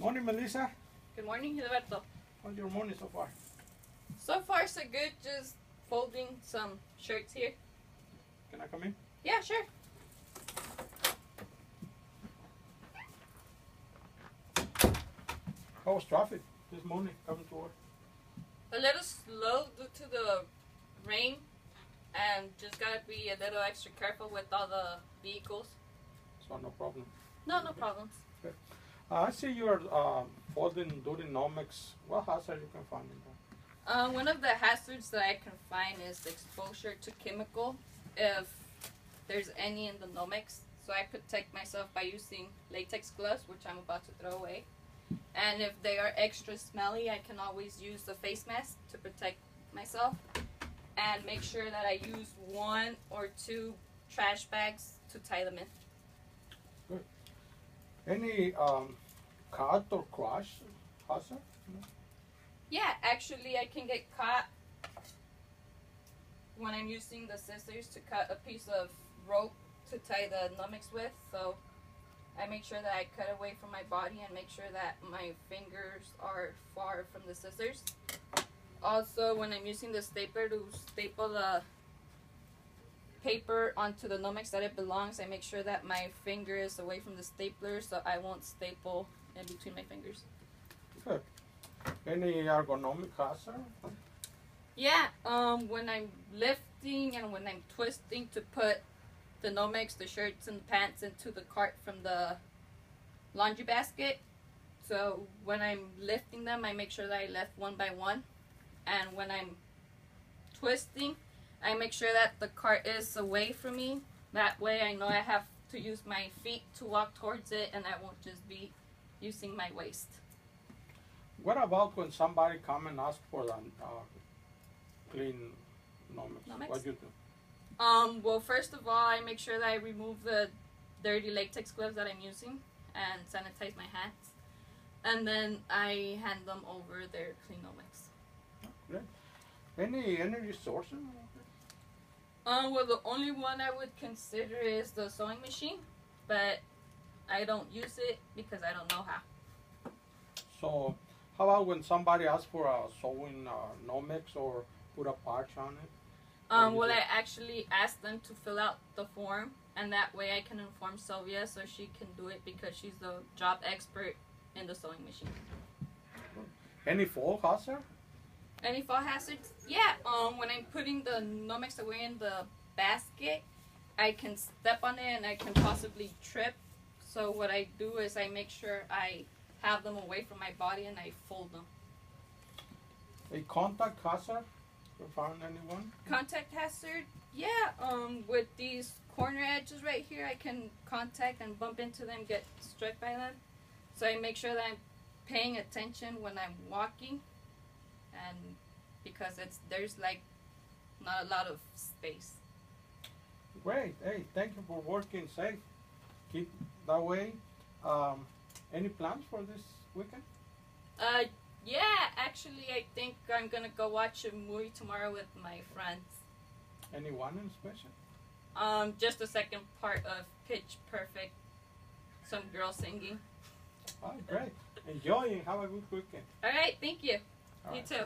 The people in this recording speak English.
Morning, Melissa. Good morning, Gilberto. How's your morning so far? So far, so good. Just folding some shirts here. Can I come in? Yeah, sure. How was traffic this morning coming to work? A little slow due to the rain, and just gotta be a little extra careful with all the vehicles. So no problem. No problems. I see you're folding during Nomex. What hazard you can find in there? One of the hazards that I can find is exposure to chemical, if there's any in the Nomex. So I protect myself by using latex gloves, which I'm about to throw away. And if they are extra smelly, I can always use the face mask to protect myself. And make sure that I use 1 or 2 trash bags to tie them in. Good. Any cut or crush hazard? No? Yeah, actually I can get caught when I'm using the scissors to cut a piece of rope to tie the Nomex with. So I make sure that I cut away from my body and make sure that my fingers are far from the scissors. Also, when I'm using the stapler to staple the paper onto the Nomex that it belongs, I make sure that my finger is away from the stapler so I won't staple in between my fingers. Good. Any ergonomic hazard? Yeah, when I'm lifting and when I'm twisting to put the Nomex, the shirts and the pants into the cart from the laundry basket. So when I'm lifting them, I make sure that I lift one by one. And when I'm twisting, I make sure that the cart is away from me. That way I know I have to use my feet to walk towards it and I won't just be using my waist. What about when somebody come and ask for the clean Nomex? What you do? Well, first of all, I make sure that I remove the dirty latex gloves that I'm using and sanitize my hands. And then I hand them over their clean Nomex. Great. Any resources? Well, the only one I would consider is the sewing machine, but I don't use it because I don't know how. So, how about when somebody asks for a sewing Nomex or put a patch on it? Well, I actually asked them to fill out the form, and that way I can inform Sylvia so she can do it because she's the job expert in the sewing machine. Any fall hazard? Any fall hazards? Yeah, when I'm putting the Nomex away in the basket, I can step on it and I can possibly trip. So what I do is I make sure I have them away from my body and I fold them. A contact hazard? You found anyone? Contact hazard? Yeah, with these corner edges right here, I can contact and bump into them, get struck by them. So I make sure that I'm paying attention when I'm walking, and because there's like not a lot of space. Great. Hey, thank you for working safe. Keep that way. Any plans for this weekend? Yeah, actually I think I'm gonna go watch a movie tomorrow with my friends. Anyone in special? Just the second part of Pitch Perfect. Some girl singing. Oh, great. Enjoy and have a good weekend. Alright, thank you. All You right. too.